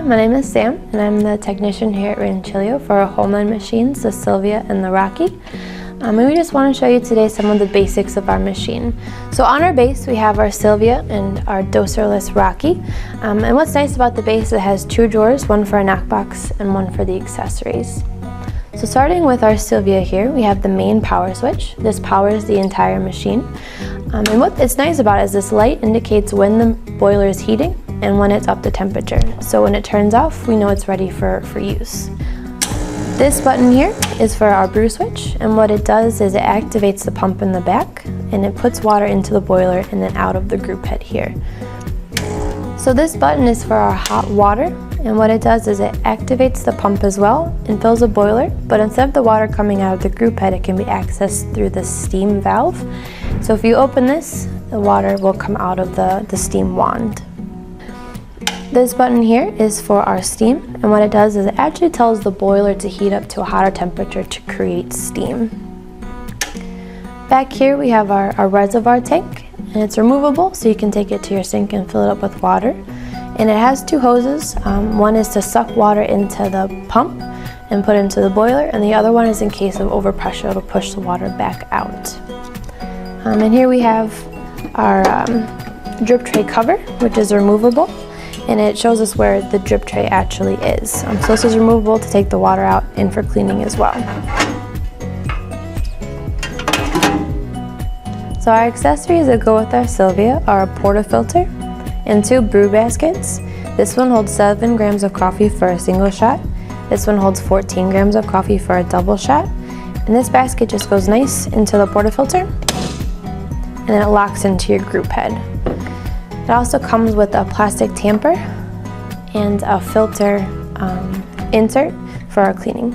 my name is Sam, and I'm the technician here at Ranchillo for our home line machines, the Sylvia and the Rocky. And we just want to show you today some of the basics of our machine. So on our base, we have our Sylvia and our doserless Rocky. And what's nice about the base, it has two drawers, one for a knockbox and one for the accessories. So starting with our Sylvia here, we have the main power switch. This powers the entire machine. And what is nice about it is this light indicates when the boiler is heating and when it's up to temperature. So when it turns off, we know it's ready for use. This button here is for our brew switch, and what it does is it activates the pump in the back and it puts water into the boiler and then out of the group head here. So this button is for our hot water, and what it does is it activates the pump as well and fills the boiler, but instead of the water coming out of the group head, it can be accessed through the steam valve. So if you open this, the water will come out of the steam wand. This button here is for our steam, and what it does is it actually tells the boiler to heat up to a hotter temperature to create steam. Back here we have our reservoir tank, and it's removable, so you can take it to your sink and fill it up with water. And it has two hoses. One is to suck water into the pump and put it into the boiler, and the other one is in case of overpressure, it'll push the water back out. And here we have our drip tray cover, which is removable, and it shows us where the drip tray actually is. So this is removable to take the water out and for cleaning as well. So our accessories that go with our Sylvia are a portafilter and two brew baskets. This one holds 7 grams of coffee for a single shot. This one holds 14 grams of coffee for a double shot. And this basket just goes nice into the portafilter, and then it locks into your group head. It also comes with a plastic tamper and a filter insert for our cleaning.